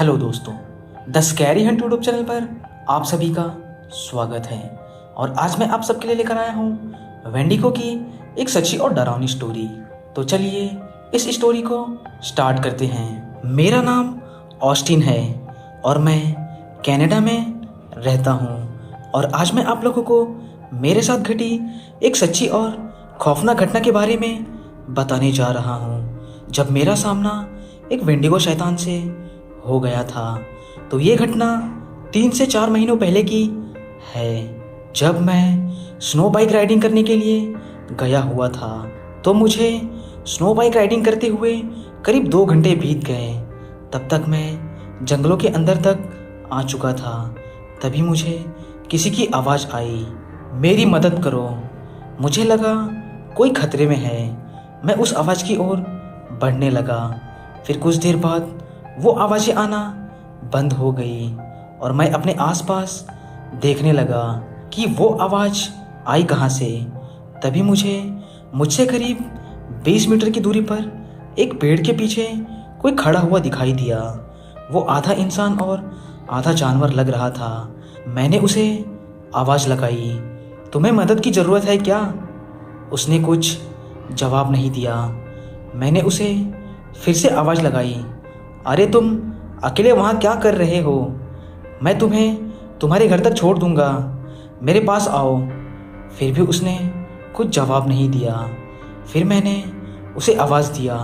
Hello दोस्तों, the scary Hunt YouTube channel पर आप सभी का स्वागत है। और आज मैं आप सबके लिए लेकर आया हूँ वेंडिगो की एक सच्ची और डरावनी स्टोरी। तो चलिए इस स्टोरी को स्टार्ट करते हैं। मेरा नाम ऑस्टिन है और मैं कनाडा में रहता हूँ। और आज मैं आप लोगों को मेरे साथ घटी एक सच्ची और खौफनाक घटना के बारे में बताने जा रहा हूँ, जब मेरा सामना एक वेंडिगो शैतान से हो गया था। तो ये घटना 3 से 4 महीनों पहले की है, जब मैं स्नो बाइक राइडिंग करने के लिए गया हुआ था। तो मुझे स्नो बाइक राइडिंग करते हुए करीब 2 घंटे बीत गए। तब तक मैं जंगलों के अंदर तक आ चुका था। तभी मुझे किसी की आवाज़ आई, मेरी मदद करो। मुझे लगा कोई खतरे में है। मैं उस आवाज़ की ओर बढ़ने लगा। फिर कुछ देर बाद वो आवाज़ें आना बंद हो गई और मैं अपने आसपास देखने लगा कि वो आवाज़ आई कहाँ से। तभी मुझसे करीब 20 मीटर की दूरी पर एक पेड़ के पीछे कोई खड़ा हुआ दिखाई दिया। वो आधा इंसान और आधा जानवर लग रहा था। मैंने उसे आवाज़ लगाई, तुम्हें मदद की ज़रूरत है क्या? उसने कुछ जवाब नहीं दिया। मैंने उसे फिर से आवाज़ लगाई, अरे तुम अकेले वहाँ क्या कर रहे हो? मैं तुम्हें तुम्हारे घर तक छोड़ दूँगा, मेरे पास आओ। फिर भी उसने कुछ जवाब नहीं दिया। फिर मैंने उसे आवाज़ दिया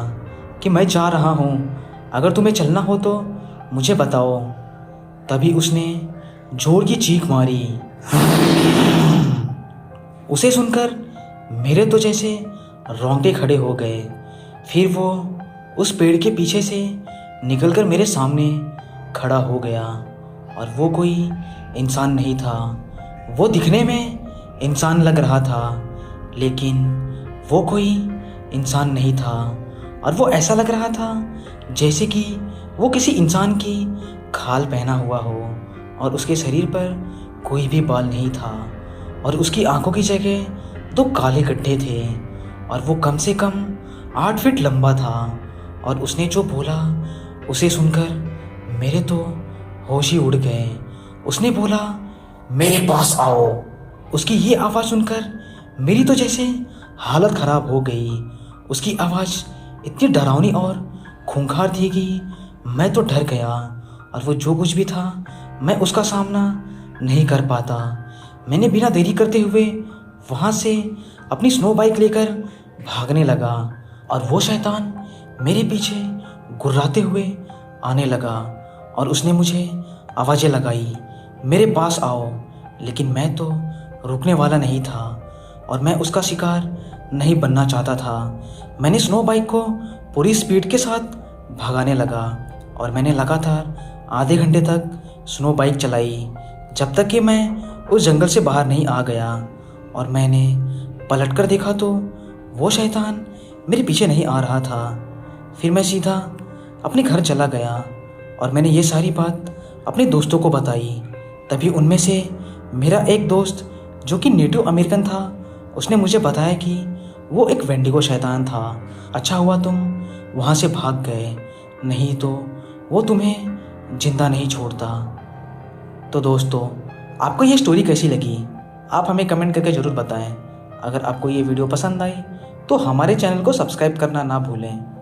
कि मैं जा रहा हूँ, अगर तुम्हें चलना हो तो मुझे बताओ। तभी उसने जोर की चीख मारी। उसे सुनकर मेरे तो जैसे रोंगटे खड़े हो गए। फिर वो उस पेड़ के पीछे से निकलकर मेरे सामने खड़ा हो गया और वो कोई इंसान नहीं था। वो दिखने में इंसान लग रहा था, लेकिन वो कोई इंसान नहीं था। और वो ऐसा लग रहा था जैसे कि वो किसी इंसान की खाल पहना हुआ हो और उसके शरीर पर कोई भी बाल नहीं था। और उसकी आंखों की जगह 2 काले गड्ढे थे और वो कम से कम 8 फीट लंबा था। और उसने जो बोला उसे सुनकर मेरे तो होश ही उड़ गए। उसने बोला, मेरे पास आओ। उसकी ये आवाज़ सुनकर मेरी तो जैसे हालत ख़राब हो गई। उसकी आवाज़ इतनी डरावनी और खूंखार थी कि मैं तो डर गया और वो जो कुछ भी था मैं उसका सामना नहीं कर पाता। मैंने बिना देरी करते हुए वहाँ से अपनी स्नो बाइक लेकर भागने लगा और वो शैतान मेरे पीछे गुर्राते हुए आने लगा और उसने मुझे आवाज़ें लगाई, मेरे पास आओ। लेकिन मैं तो रुकने वाला नहीं था और मैं उसका शिकार नहीं बनना चाहता था। मैंने स्नो बाइक को पूरी स्पीड के साथ भगाने लगा और मैंने लगातार आधे घंटे तक स्नो बाइक चलाई, जब तक कि मैं उस जंगल से बाहर नहीं आ गया। और मैंने पलटकर देखा तो वो शैतान मेरे पीछे नहीं आ रहा था। फिर मैं सीधा अपने घर चला गया और मैंने ये सारी बात अपने दोस्तों को बताई। तभी उनमें से मेरा एक दोस्त जो कि नेटिव अमेरिकन था, उसने मुझे बताया कि वो एक वेंडिगो शैतान था। अच्छा हुआ तुम वहाँ से भाग गए, नहीं तो वो तुम्हें जिंदा नहीं छोड़ता। तो दोस्तों, आपको ये स्टोरी कैसी लगी? आप हमें कमेंट करके ज़रूर बताएं। अगर आपको ये वीडियो पसंद आई तो हमारे चैनल को सब्सक्राइब करना ना भूलें।